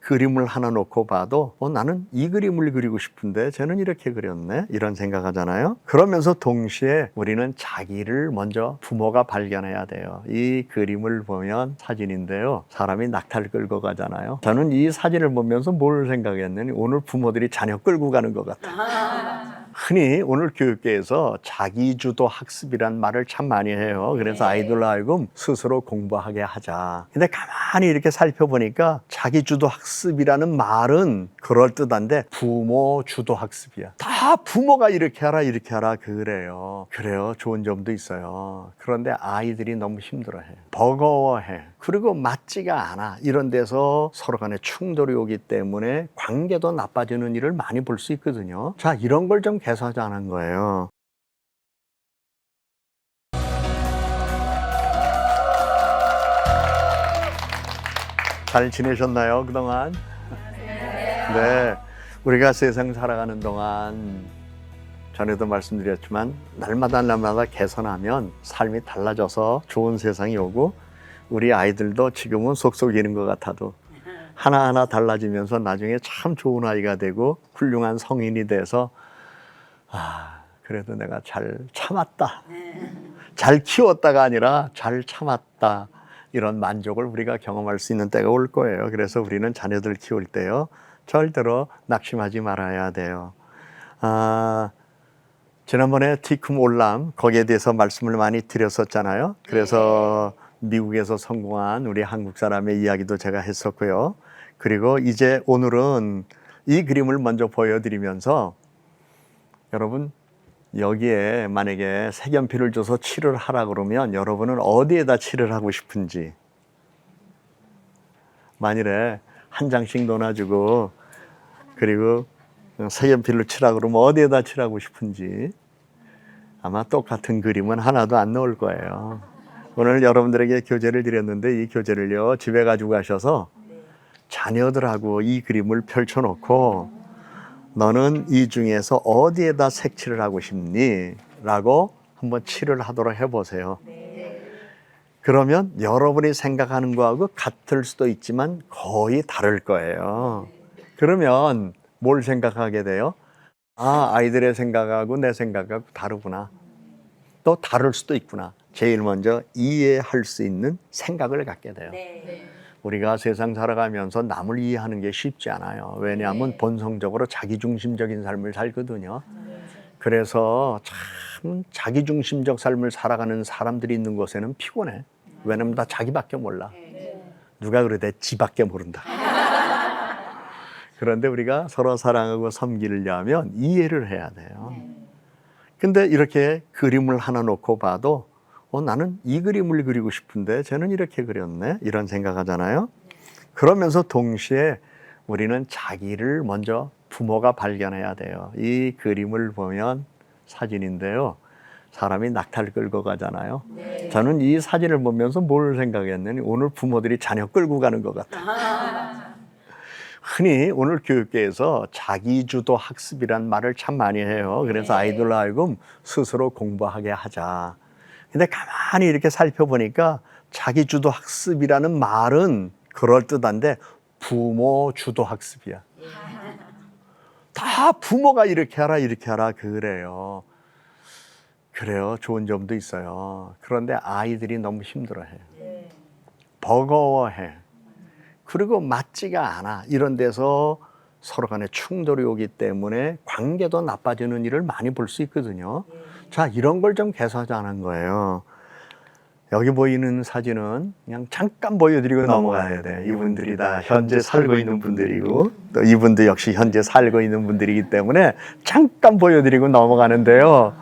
그림을 하나 놓고 봐도 나는 이 그림을 그리고 싶은데 쟤는 이렇게 그렸네 이런 생각하잖아요. 그러면서 동시에 우리는 자기를 먼저 부모가 발견해야 돼요. 이 그림을 보면 사진인데요, 사람이 낙타를 끌고 가잖아요. 저는 이 사진을 보면서 뭘 생각했느니 오늘 부모들이 자녀 끌고 가는 것 같아요. 흔히 오늘 교육계에서 자기주도 학습이란 말을 참 많이 해요. 그래서 아이들로 하여금 스스로 공부하게 하자. 근데 가만히 이렇게 살펴보니까 자기주도 학습이라는 말은 그럴듯한데 부모 주도 학습이야. 다 부모가 이렇게 하라 그래요. 그래요. 좋은 점도 있어요. 그런데 아이들이 너무 힘들어해. 버거워해. 그리고 맞지가 않아. 이런 데서 서로 간에 충돌이 오기 때문에 관계도 나빠지는 일을 많이 볼 수 있거든요. 자, 이런 걸 좀 개선하자는 거예요. 잘 지내셨나요, 그동안? 네. 우리가 세상 살아가는 동안 전에도 말씀드렸지만 날마다 개선하면 삶이 달라져서 좋은 세상이 오고 우리 아이들도 지금은 속속이는 것 같아도 하나하나 달라지면서 나중에 참 좋은 아이가 되고 훌륭한 성인이 돼서 그래도 내가 잘 참았다. 잘 키웠다가 아니라 잘 참았다. 이런 만족을 우리가 경험할 수 있는 때가 올 거예요. 그래서 우리는 자녀들 키울 때요, 절대로 낙심하지 말아야 돼요. 지난번에 티쿰 올람 거기에 대해서 말씀을 많이 드렸었잖아요. 그래서 미국에서 성공한 우리 한국 사람의 이야기도 제가 했었고요. 그리고 이제 오늘은 이 그림을 먼저 보여드리면서 여러분, 여기에 만약에 색연필을 줘서 칠을 하라 그러면 여러분은 어디에다 칠을 하고 싶은지, 만일에 한 장씩 놓아주고 그리고 색연필로 칠하라 그러면 어디에다 칠하고 싶은지, 아마 똑같은 그림은 하나도 안 나올 거예요. 오늘 여러분들에게 교재를 드렸는데 이 교재를요 집에 가지고 가셔서 자녀들하고 이 그림을 펼쳐놓고 너는 이 중에서 어디에다 색칠을 하고 싶니? 라고 한번 칠을 하도록 해보세요. 그러면 여러분이 생각하는 거하고 같을 수도 있지만 거의 다를 거예요. 그러면 뭘 생각하게 돼요? 아이들의 생각하고 내 생각하고 다르구나. 또 다를 수도 있구나. 제일 먼저 이해할 수 있는 생각을 갖게 돼요. 우리가 세상 살아가면서 남을 이해하는 게 쉽지 않아요. 왜냐하면 본성적으로 자기중심적인 삶을 살거든요. 그래서 참 자기중심적 삶을 살아가는 사람들이 있는 곳에는 피곤해. 왜냐면 다 자기밖에 몰라. 누가 그러대? 지밖에 모른다. 그런데 우리가 서로 사랑하고 섬기려면 이해를 해야 돼요. 근데 이렇게 그림을 하나 놓고 봐도 나는 이 그림을 그리고 싶은데 쟤는 이렇게 그렸네 이런 생각하잖아요. 그러면서 동시에 우리는 자기를 먼저 부모가 발견해야 돼요. 이 그림을 보면 사진인데요, 사람이 낙타를 끌고 가잖아요. 저는 이 사진을 보면서 뭘 생각했느니 오늘 부모들이 자녀 끌고 가는 것 같아요. 흔히 오늘 교육계에서 자기주도 학습이란 말을 참 많이 해요. 그래서 아이들로 하여금 스스로 공부하게 하자. 근데 가만히 이렇게 살펴보니까 자기주도 학습이라는 말은 그럴듯한데 부모 주도 학습이야. 다 부모가 이렇게 하라 그래요. 그래요. 좋은 점도 있어요. 그런데 아이들이 너무 힘들어해. 버거워해. 그리고 맞지가 않아. 이런 데서 서로 간에 충돌이 오기 때문에 관계도 나빠지는 일을 많이 볼 수 있거든요. 자, 이런 걸 좀 개선하자는 거예요. 여기 보이는 사진은 그냥 잠깐 보여드리고 넘어가야 돼. 이분들이 다 현재 살고 있는 분들이고 또 이분도 역시 현재 살고 있는 분들이기 때문에 잠깐 보여드리고 넘어가는데요.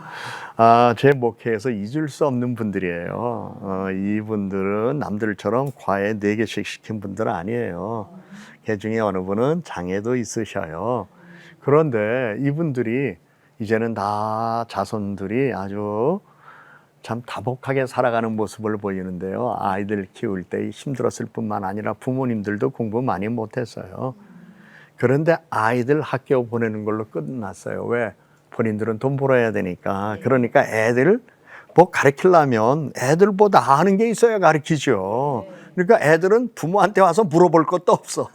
제 목회에서 잊을 수 없는 분들이에요. 이분들은 남들처럼 과외 4개씩 시킨 분들은 아니에요. 그 중에 어느 분은 장애도 있으셔요. 그런데 이분들이 이제는 다 자손들이 아주 참 다복하게 살아가는 모습을 보이는데요. 아이들 키울 때 힘들었을 뿐만 아니라 부모님들도 공부 많이 못했어요. 그런데 아이들 학교 보내는 걸로 끝났어요. 왜? 본인들은 돈 벌어야 되니까. 그러니까 애들 뭐 가르치려면 애들보다 아는 게 있어야 가르치죠. 그러니까 애들은 부모한테 와서 물어볼 것도 없어.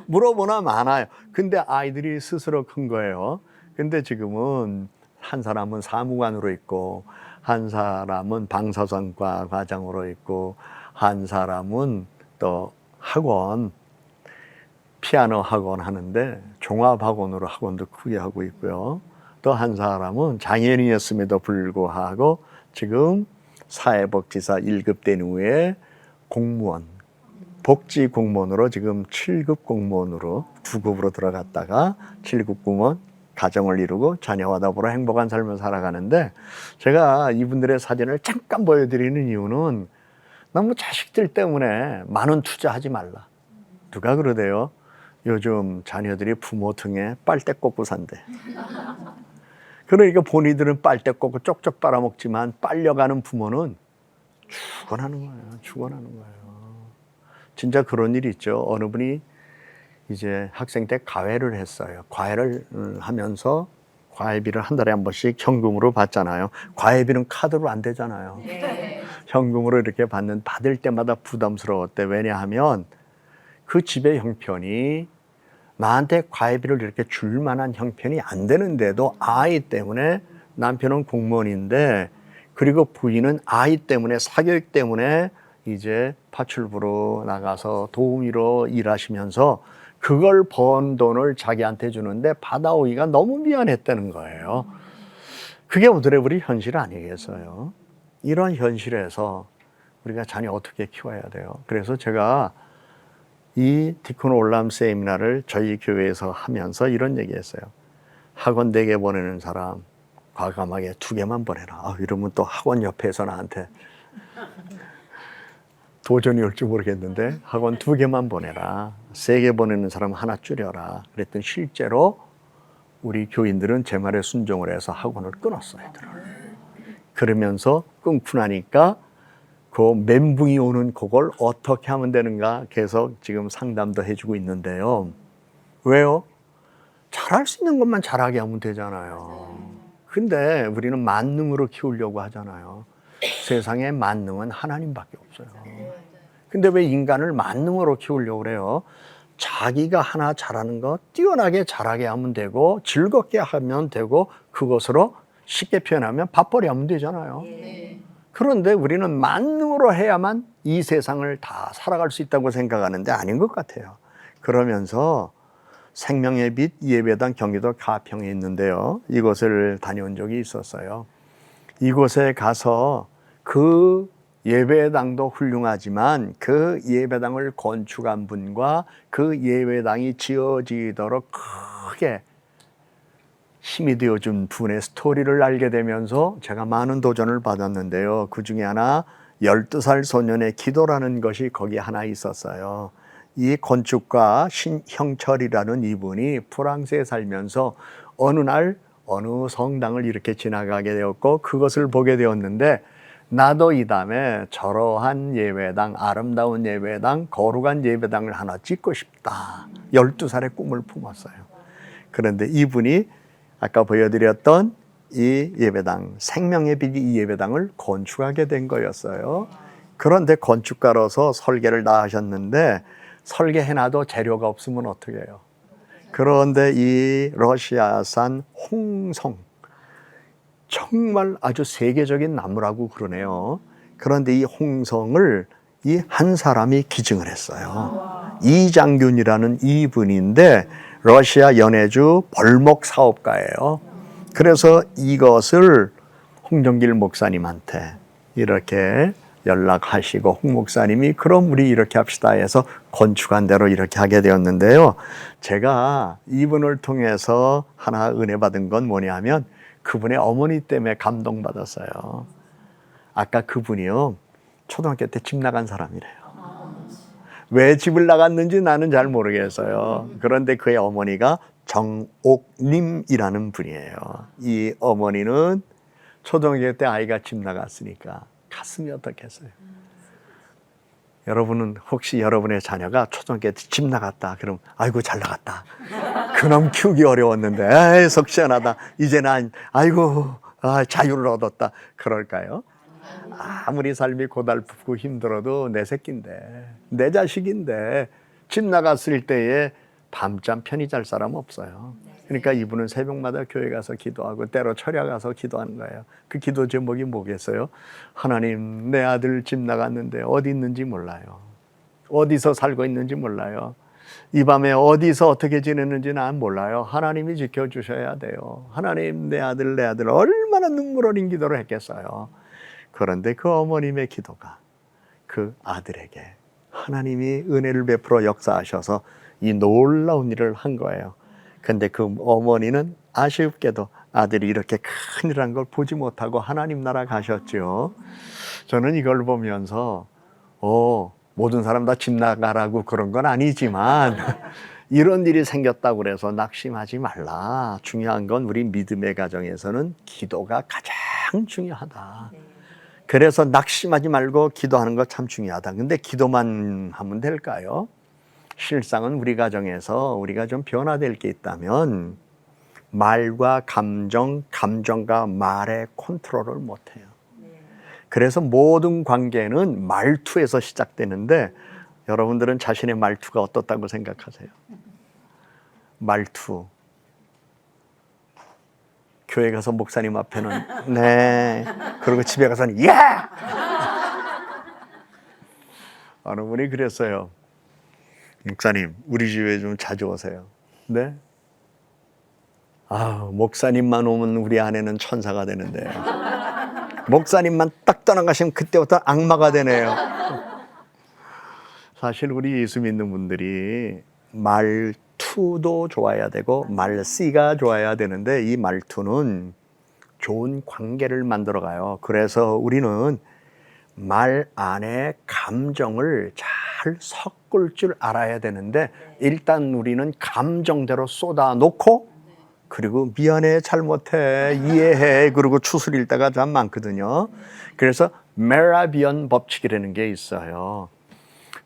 물어보나 많아요. 근데 아이들이 스스로 큰 거예요. 근데 지금은 한 사람은 사무관으로 있고, 한 사람은 방사선과 과장으로 있고, 한 사람은 또 학원, 피아노 학원 하는데 종합학원으로 학원도 크게 하고 있고요. 또 한 사람은 장애인이었음에도 불구하고 지금 사회복지사 1급 된 후에 공무원, 복지 공무원으로 지금 7급 공무원으로 9급으로 들어갔다가 7급 공무원 가정을 이루고 자녀와 더불어 행복한 삶을 살아가는데, 제가 이분들의 사진을 잠깐 보여드리는 이유는 너무 자식들 때문에 많은 투자하지 말라. 누가 그러대요? 요즘 자녀들이 부모 등에 빨대 꽂고 산대. 그러니까 본인들은 빨대 꽂고 쪽쪽 빨아먹지만 빨려가는 부모는 죽어나는 거예요. 죽어나는 거예요. 진짜 그런 일이 있죠. 어느 분이 이제 학생 때 과외를 했어요. 과외를 하면서 과외비를 한 달에 한 번씩 현금으로 받잖아요. 과외비는 카드로 안 되잖아요. 네. 현금으로 이렇게 받을 때마다 부담스러웠대. 왜냐하면 그 집의 형편이 나한테 과외비를 이렇게 줄 만한 형편이 안 되는데도 아이 때문에, 남편은 공무원인데 그리고 부인은 아이 때문에, 사교육 때문에 이제 파출부로 나가서 도우미로 일하시면서 그걸 번 돈을 자기한테 주는데 받아오기가 너무 미안했다는 거예요. 그게 오늘의 우리 현실 아니겠어요? 이런 현실에서 우리가 자녀 어떻게 키워야 돼요? 그래서 제가 이 디콘 올람 세미나를 저희 교회에서 하면서 이런 얘기했어요. 학원 4개 보내는 사람 과감하게 2개만 보내라. 이러면 또 학원 옆에서 나한테 도전이 올지 모르겠는데 학원 2개만 보내라. 3개 보내는 사람 하나 줄여라. 그랬더니 실제로 우리 교인들은 제 말에 순종을 해서 학원을 끊었어요. 애들을. 그러면서 끊고 나니까 그 멘붕이 오는 그걸 어떻게 하면 되는가 계속 지금 상담도 해주고 있는데요. 왜요? 잘할 수 있는 것만 잘하게 하면 되잖아요. 근데 우리는 만능으로 키우려고 하잖아요. 세상에 만능은 하나님밖에 없어요. 근데 왜 인간을 만능으로 키우려고 그래요? 자기가 하나 잘하는 거 뛰어나게 잘하게 하면 되고 즐겁게 하면 되고 그것으로 쉽게 표현하면 밥벌이 하면 되잖아요. 그런데 우리는 만능으로 해야만 이 세상을 다 살아갈 수 있다고 생각하는데 아닌 것 같아요. 그러면서 생명의 빛 예배당 경기도 가평에 있는데요. 이곳을 다녀온 적이 있었어요. 이곳에 가서 그 예배당도 훌륭하지만 그 예배당을 건축한 분과 그 예배당이 지어지도록 크게 힘이 되어준 분의 스토리를 알게 되면서 제가 많은 도전을 받았는데요. 그 중에 하나 12살 소년의 기도라는 것이 거기 하나 있었어요. 이 건축가 신형철이라는 이분이 프랑스에 살면서 어느 날 어느 성당을 이렇게 지나가게 되었고 그것을 보게 되었는데, 나도 이 다음에 저러한 예배당, 아름다운 예배당, 거룩한 예배당을 하나 짓고 싶다. 12살의 꿈을 품었어요. 그런데 이분이 아까 보여드렸던 이 예배당, 생명의 빛 이 예배당을 건축하게 된 거였어요. 그런데 건축가로서 설계를 다 하셨는데 설계해놔도 재료가 없으면 어떻게 해요? 그런데 이 러시아산 홍성, 정말 아주 세계적인 나무라고 그러네요. 그런데 이 홍성을 이 한 사람이 기증을 했어요. 이장균이라는 이분인데 러시아 연해주 벌목 사업가예요. 그래서 이것을 홍정길 목사님한테 이렇게 연락하시고 홍 목사님이 그럼 우리 이렇게 합시다 해서 건축한 대로 이렇게 하게 되었는데요. 제가 이분을 통해서 하나 은혜 받은 건 뭐냐면 그분의 어머니 때문에 감동받았어요. 아까 그분이요, 초등학교 때 집 나간 사람이래요. 왜 집을 나갔는지 나는 잘 모르겠어요. 그런데 그의 어머니가 정옥님이라는 분이에요. 이 어머니는 초등학교 때 아이가 집 나갔으니까 가슴이 어떻겠어요? 여러분은 혹시 여러분의 자녀가 초등학교 때 집 나갔다 그럼 아이고 잘 나갔다, 그놈 키우기 어려웠는데 에이 속 시원하다, 이제는 아이고 자유를 얻었다 그럴까요? 아무리 삶이 고달프고 힘들어도 내 새끼인데, 내 자식인데 집 나갔을 때에 밤잠 편히 잘 사람 없어요. 그러니까 이분은 새벽마다 교회 가서 기도하고 때로 철야 가서 기도하는 거예요. 그 기도 제목이 뭐겠어요? 하나님, 내 아들 집 나갔는데 어디 있는지 몰라요. 어디서 살고 있는지 몰라요. 이 밤에 어디서 어떻게 지내는지 난 몰라요. 하나님이 지켜주셔야 돼요. 하나님, 내 아들 얼마나 눈물 어린 기도를 했겠어요. 그런데 그 어머님의 기도가 그 아들에게 하나님이 은혜를 베풀어 역사하셔서 이 놀라운 일을 한 거예요. 근데 그 어머니는 아쉽게도 아들이 이렇게 큰일한 걸 보지 못하고 하나님 나라 가셨죠. 저는 이걸 보면서 모든 사람 다 집 나가라고 그런 건 아니지만 이런 일이 생겼다고 그래서 낙심하지 말라. 중요한 건 우리 믿음의 가정에서는 기도가 가장 중요하다. 그래서 낙심하지 말고 기도하는 거 참 중요하다. 근데 기도만 하면 될까요? 실상은 우리 가정에서 우리가 좀 변화될 게 있다면 말과 감정과 말의 컨트롤을 못해요. 그래서 모든 관계는 말투에서 시작되는데 여러분들은 자신의 말투가 어떻다고 생각하세요? 말투. 교회 가서 목사님 앞에는 네, 그리고 집에 가서는 예! 어느 분이 그랬어요. 목사님, 우리 집에 좀 자주 오세요. 네? 목사님만 오면 우리 아내는 천사가 되는데요. 목사님만 딱 떠나가시면 그때부터 악마가 되네요. 사실 우리 예수 믿는 분들이 말투도 좋아야 되고 말씨가 좋아야 되는데 이 말투는 좋은 관계를 만들어가요. 그래서 우리는 말 안에 감정을 잘 섞을 줄 알아야 되는데 일단 우리는 감정대로 쏟아놓고 그리고 미안해, 잘못해, 이해해, 그리고 추스릴 때가 참 많거든요. 그래서 메라비언 법칙이라는 게 있어요.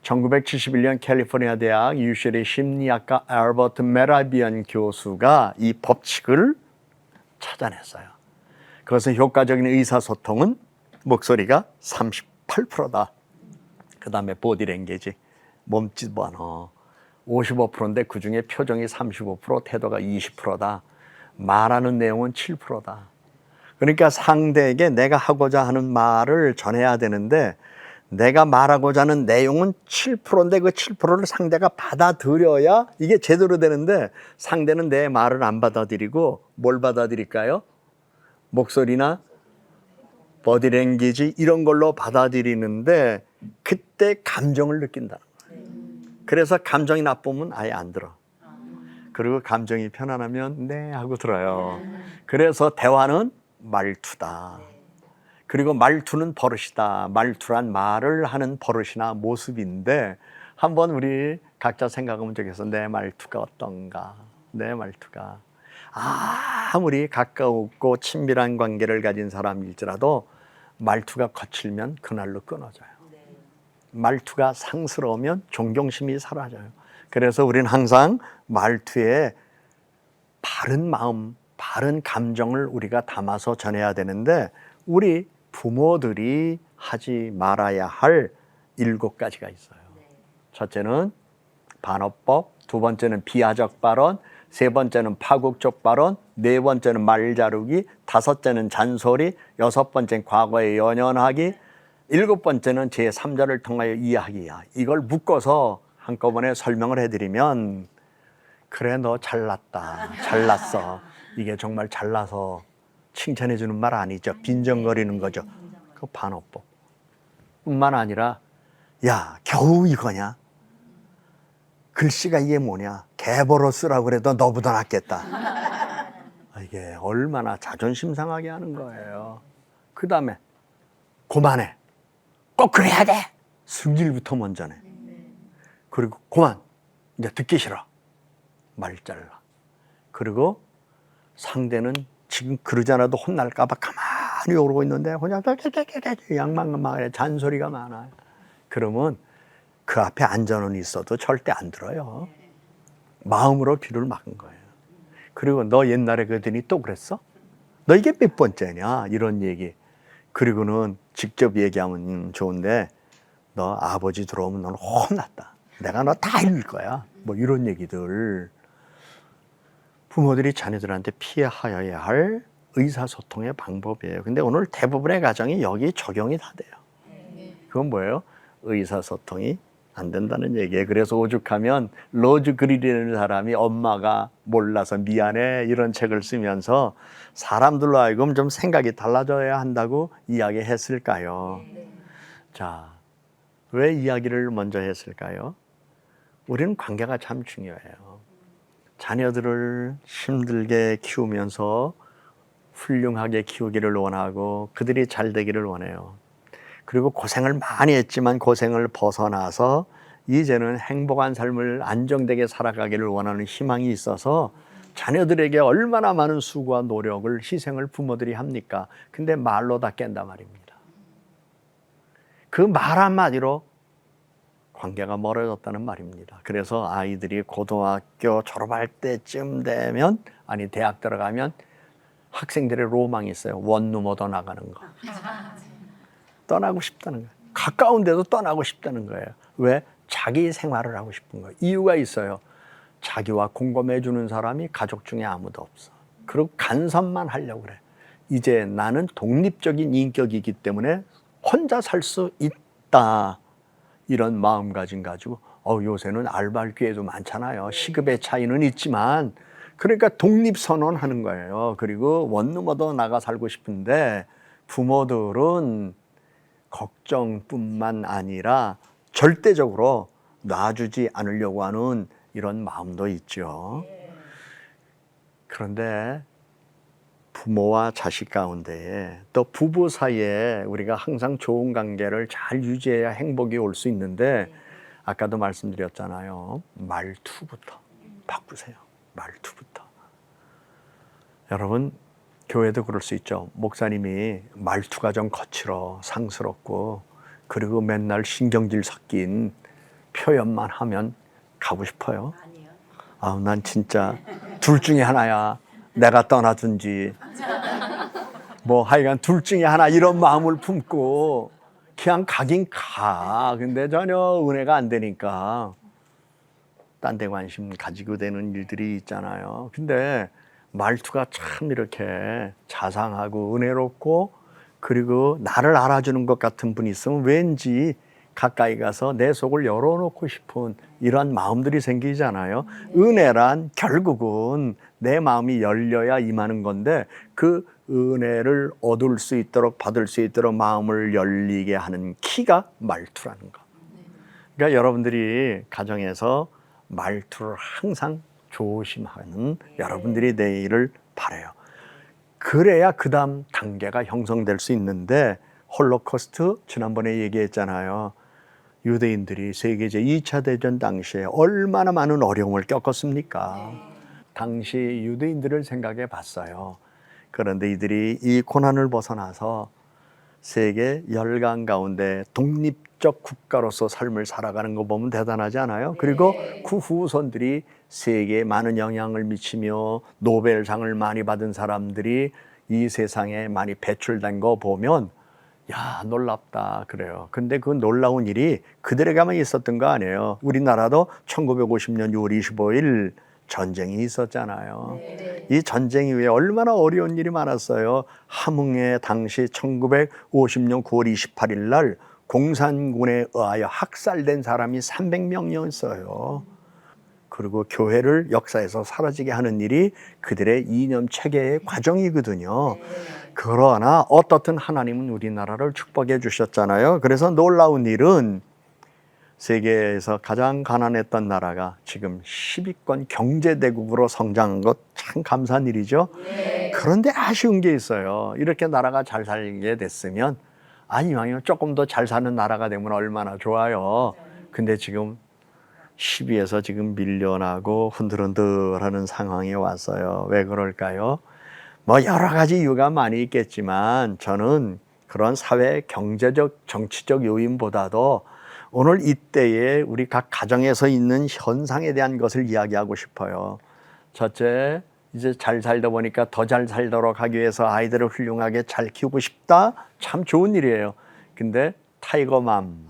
1971년 캘리포니아 대학 UCLA 심리학과 알버트 메라비언 교수가 이 법칙을 찾아냈어요. 그것은 효과적인 의사소통은 목소리가 38%다. 그 다음에 보디랭귀지, 몸짓 번호 55%인데 그중에 표정이 35%, 태도가 20%다. 말하는 내용은 7%다. 그러니까 상대에게 내가 하고자 하는 말을 전해야 되는데 내가 말하고자 하는 내용은 7%인데 그 7%를 상대가 받아들여야 이게 제대로 되는데 상대는 내 말을 안 받아들이고 뭘 받아들일까요? 목소리나 보디랭귀지 이런 걸로 받아들이는데 그때 감정을 느낀다는 거예요. 그래서 감정이 나쁘면 아예 안 들어. 그리고 감정이 편안하면 네 하고 들어요. 그래서 대화는 말투다. 그리고 말투는 버릇이다. 말투란 말을 하는 버릇이나 모습인데 한번 우리 각자 생각하면 좋겠어. 내 말투가 어떤가? 내 말투가 아무리 가까웠고 친밀한 관계를 가진 사람일지라도 말투가 거칠면 그날로 끊어져요. 말투가 상스러우면 존경심이 사라져요. 그래서 우리는 항상 말투에 바른 마음, 바른 감정을 우리가 담아서 전해야 되는데 우리 부모들이 하지 말아야 할 7가지가 있어요. 첫째는 반어법, 두 번째는 비하적 발언, 세 번째는 파국적 발언, 네 번째는 말 자르기, 다섯째는 잔소리, 여섯 번째는 과거에 연연하기, 일곱 번째는 제3자를 통하여 이해하기야. 이걸 묶어서 한꺼번에 설명을 해드리면 그래 너 잘났다, 잘났어. 이게 정말 잘나서 칭찬해주는 말 아니죠. 빈정거리는 거죠. 그 반어법 뿐만 아니라 야 겨우 이거냐? 글씨가 이게 뭐냐? 개버러 쓰라고 그래도 너보다 낫겠다. 이게 얼마나 자존심 상하게 하는 거예요. 그 다음에 그만해. 꼭 그래야 돼. 승질부터 먼저 내. 그리고 그만. 이제 듣기 싫어. 말 잘라. 그리고 상대는 지금 그러지 않아도 혼날까 봐 가만히 오르고 있는데 그냥 양만만하게 잔소리가 많아요. 그러면 그 앞에 안전은 있어도 절대 안 들어요. 마음으로 귀를 막은 거예요. 그리고 너 옛날에 그러더니 또 그랬어? 너 이게 몇 번째냐? 이런 얘기. 그리고는 직접 얘기하면 좋은데 너 아버지 들어오면 너는 혼났다. 내가 너 다 잃을 거야. 뭐 이런 얘기들. 부모들이 자녀들한테 피하여야 할 의사소통의 방법이에요. 근데 오늘 대부분의 가정이 여기 적용이 다 돼요. 그건 뭐예요? 의사소통이 안 된다는 얘기예요. 그래서 오죽하면 로즈 그릴이라는 사람이 엄마가 몰라서 미안해 이런 책을 쓰면서 사람들로 하여금 좀 생각이 달라져야 한다고 이야기했을까요? 자, 왜 이야기를 먼저 했을까요? 우리는 관계가 참 중요해요. 자녀들을 힘들게 키우면서 훌륭하게 키우기를 원하고 그들이 잘 되기를 원해요. 그리고 고생을 많이 했지만 고생을 벗어나서 이제는 행복한 삶을 안정되게 살아가기를 원하는 희망이 있어서 자녀들에게 얼마나 많은 수고와 노력을 희생을 부모들이 합니까? 근데 말로 다 깬단 말입니다. 그 말 한마디로 관계가 멀어졌다는 말입니다. 그래서 아이들이 고등학교 졸업할 때쯤 되면 아니 대학 들어가면 학생들의 로망이 있어요. 원룸 얻어 나가는 거. 떠나고 싶다는 거예요. 가까운 데도 떠나고 싶다는 거예요. 왜? 자기 생활을 하고 싶은 거예요. 이유가 있어요. 자기와 공감해 주는 사람이 가족 중에 아무도 없어. 그리고 간섭만 하려고 그래. 이제 나는 독립적인 인격이기 때문에 혼자 살 수 있다. 이런 마음가짐 가지고 요새는 알바할 기회도 많잖아요. 시급의 차이는 있지만 그러니까 독립선언하는 거예요. 그리고 원룸 얻어 나가 살고 싶은데 부모들은 걱정뿐만 아니라 절대적으로 놔주지 않으려고 하는 이런 마음도 있죠. 그런데 부모와 자식 가운데 또 부부 사이에 우리가 항상 좋은 관계를 잘 유지해야 행복이 올 수 있는데 아까도 말씀드렸잖아요. 말투부터 바꾸세요. 말투부터. 여러분 교회도 그럴 수 있죠. 목사님이 말투가 좀 거칠어 상스럽고 그리고 맨날 신경질 섞인 표현만 하면 가고 싶어요? 아니요. 난 진짜 둘 중에 하나야. 내가 떠나든지 뭐 하여간 둘 중에 하나 이런 마음을 품고 그냥 가긴 가. 근데 전혀 은혜가 안 되니까 딴 데 관심 가지고 되는 일들이 있잖아요. 근데 말투가 참 이렇게 자상하고 은혜롭고 그리고 나를 알아주는 것 같은 분이 있으면 왠지 가까이 가서 내 속을 열어놓고 싶은 이런 마음들이 생기잖아요. 은혜란 결국은 내 마음이 열려야 임하는 건데 그 은혜를 얻을 수 있도록 받을 수 있도록 마음을 열리게 하는 키가 말투라는 거. 그러니까 여러분들이 가정에서 말투를 항상 조심하는 여러분들이 되기를 바라요. 그래야 그 다음 단계가 형성될 수 있는데 홀로코스트 지난번에 얘기했잖아요. 유대인들이 세계제 2차 대전 당시에 얼마나 많은 어려움을 겪었습니까? 당시 유대인들을 생각해 봤어요. 그런데 이들이 이 고난을 벗어나서 세계 열강 가운데 독립적 국가로서 삶을 살아가는 거 보면 대단하지 않아요? 그리고 그 후손들이 세계에 많은 영향을 미치며 노벨상을 많이 받은 사람들이 이 세상에 많이 배출된 거 보면 야, 놀랍다 그래요. 근데 그 놀라운 일이 그들에게만 있었던 거 아니에요. 우리나라도 1950년 6월 25일 전쟁이 있었잖아요. 이 전쟁 이후에 얼마나 어려운 일이 많았어요. 함흥에 당시 1950년 9월 28일 날 공산군에 의하여 학살된 사람이 300명이었어요. 그리고 교회를 역사에서 사라지게 하는 일이 그들의 이념 체계의 과정이거든요. 그러나 어떻든 하나님은 우리나라를 축복해 주셨잖아요. 그래서 놀라운 일은 세계에서 가장 가난했던 나라가 지금 10위권 경제대국으로 성장한 것 참 감사한 일이죠. 그런데 아쉬운 게 있어요. 이렇게 나라가 잘 살게 됐으면 아니면 조금 더 잘 사는 나라가 되면 얼마나 좋아요. 근데 지금 10위에서 지금 밀려나고 흔들흔들하는 상황이 왔어요. 왜 그럴까요? 뭐 여러 가지 이유가 많이 있겠지만 저는 그런 사회 경제적 정치적 요인보다도 오늘 이때에 우리 각 가정에서 있는 현상에 대한 것을 이야기하고 싶어요. 첫째, 이제 잘 살다 보니까 더 잘 살도록 하기 위해서 아이들을 훌륭하게 잘 키우고 싶다. 참 좋은 일이에요. 근데 타이거맘,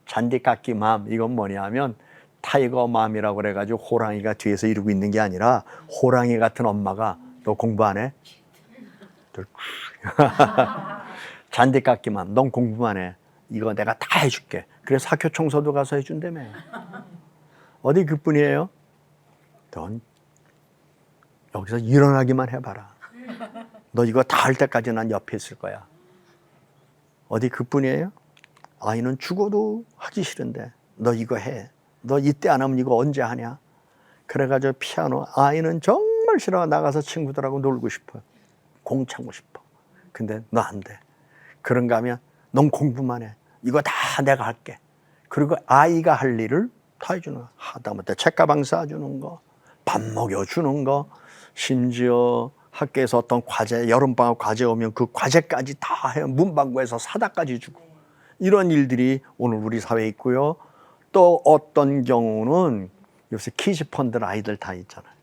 잔디깎기맘, 이건 뭐냐면 타이거맘이라고 그래가지고 호랑이가 뒤에서 이러고 있는 게 아니라 호랑이 같은 엄마가 너 공부 안 해? 잔디깎기맘, 넌 공부만 해. 이거 내가 다 해줄게. 그래서 학교 청소도 가서 해준다며. 어디 그뿐이에요? 넌 여기서 일어나기만 해봐라. 너 이거 다 할 때까지 난 옆에 있을 거야. 어디 그뿐이에요? 아이는 죽어도 하기 싫은데 너 이거 해. 너 이때 안 하면 이거 언제 하냐? 그래가지고 피아노, 아이는 정말 싫어. 나가서 친구들하고 놀고 싶어. 공 차고 싶어. 근데 너 안 돼. 그런가 하면 넌 공부만 해. 이거 다 내가 할게. 그리고 아이가 할 일을 다 해주는 거. 하다못해 책가방 싸주는 거, 밥 먹여주는 거, 심지어 학교에서 어떤 과제, 여름방학 과제 오면 그 과제까지 다 해요. 문방구에서 사다까지 주고. 이런 일들이 오늘 우리 사회에 있고요. 또 어떤 경우는 요새 키즈펀드 아이들 다 있잖아요.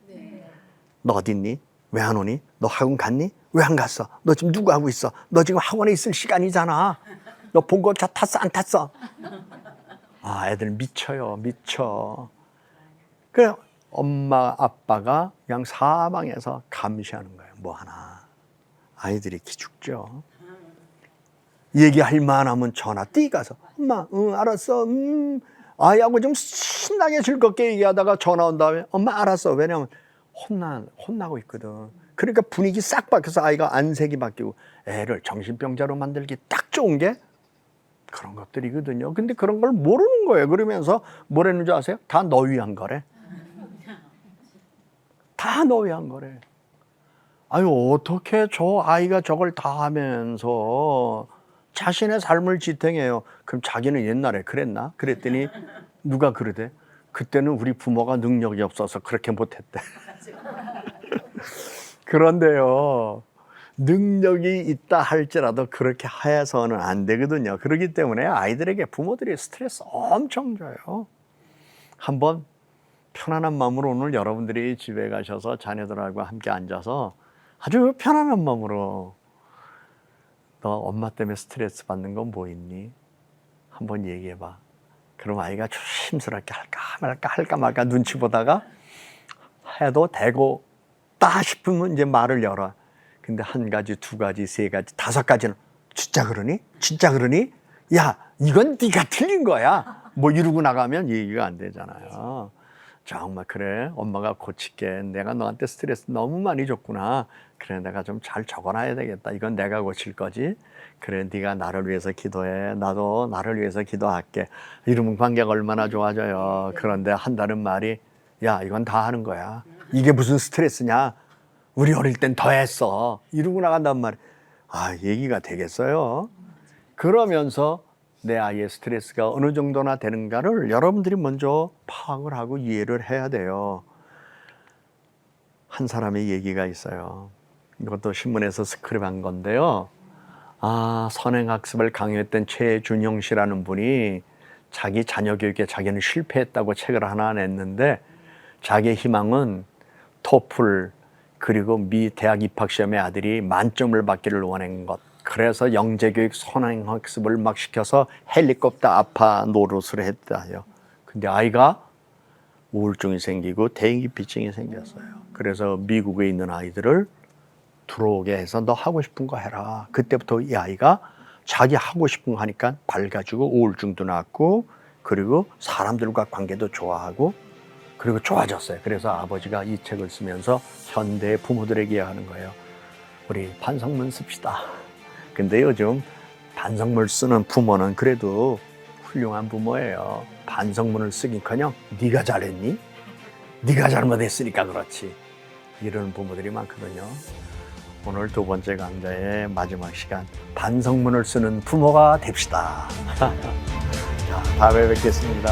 너 어디 있니? 왜 안 오니? 너 학원 갔니? 왜 안 갔어? 너 지금 누구 하고 있어? 너 지금 학원에 있을 시간이잖아. 너 본고차 탔어? 안 탔어? 아, 애들 미쳐요. 미쳐. 그래, 엄마, 아빠가 그냥 사방에서 감시하는 거예요. 뭐 하나. 아이들이 기죽죠. 얘기할 만하면 전화 띠가서 엄마, 응, 알았어. 아이하고 좀 신나게 즐겁게 얘기하다가 전화 온 다음에 엄마 알았어. 왜냐면 혼나고 있거든. 그러니까 분위기 싹 바뀌어서 아이가 안색이 바뀌고 애를 정신병자로 만들기 딱 좋은 게 그런 것들이거든요. 근데 그런 걸 모르는 거예요. 그러면서 뭐라는 줄 아세요? 다 너 위한 거래. 다 너 위한 거래. 아유, 어떻게 저 아이가 저걸 다 하면서 자신의 삶을 지탱해요. 그럼 자기는 옛날에 그랬나? 그랬더니 누가 그러대? 그때는 우리 부모가 능력이 없어서 그렇게 못했대. 그런데요, 능력이 있다 할지라도 그렇게 해서는 안 되거든요. 그렇기 때문에 아이들에게 부모들이 스트레스 엄청 줘요. 한번 편안한 마음으로 오늘 여러분들이 집에 가셔서 자녀들하고 함께 앉아서 아주 편안한 마음으로 너 엄마 때문에 스트레스 받는 건 뭐 있니? 한번 얘기해봐. 그럼 아이가 조심스럽게 할까 말까 눈치 보다가 해도 되고 따 싶으면 이제 말을 열어. 근데 한 가지, 두 가지, 세 가지, 다섯 가지는 진짜 그러니? 진짜 그러니? 야, 이건 네가 틀린 거야. 뭐 이러고 나가면 얘기가 안 되잖아요. 정말 그래, 엄마가 고칠게. 내가 너한테 스트레스 너무 많이 줬구나. 그래, 내가 좀 잘 적어놔야 되겠다. 이건 내가 고칠 거지. 그래, 네가 나를 위해서 기도해. 나도 나를 위해서 기도할게. 이러면 관계가 얼마나 좋아져요. 그런데 한다는 말이 야, 이건 다 하는 거야. 이게 무슨 스트레스냐? 우리 어릴 땐 더 했어. 이러고 나간단 말이야. 아, 얘기가 되겠어요? 그러면서 내 아이의 스트레스가 어느 정도나 되는가를 여러분들이 먼저 파악을 하고 이해를 해야 돼요. 한 사람의 얘기가 있어요. 이것도 신문에서 스크립한 건데요. 아, 선행학습을 강요했던 최준영 씨라는 분이 자기 자녀 교육에 자기는 실패했다고 책을 하나 냈는데 자기의 희망은 토플 그리고 미 대학 입학 시험에 아들이 만점을 받기를 원한 것. 그래서 영재교육 선행학습을 막 시켜서 헬리콥터 아파 노릇을 했다요. 근데 아이가 우울증이 생기고 대인기피증이 생겼어요. 그래서 미국에 있는 아이들을 들어오게 해서 너 하고 싶은 거 해라. 그때부터 이 아이가 자기 하고 싶은 거 하니까 밝아지고 우울증도 낫고 그리고 사람들과 관계도 좋아하고 그리고 좋아졌어요. 그래서 아버지가 이 책을 쓰면서 현대 부모들에게 이야기하는 거예요. 우리 반성문 씁시다. 근데 요즘 반성문 쓰는 부모는 그래도 훌륭한 부모예요. 반성문을 쓰긴커녕 네가 잘했니? 네가 잘못했으니까 그렇지. 이런 부모들이 많거든요. 오늘 두 번째 강좌의 마지막 시간, 반성문을 쓰는 부모가 됩시다. 자, 다음에 뵙겠습니다.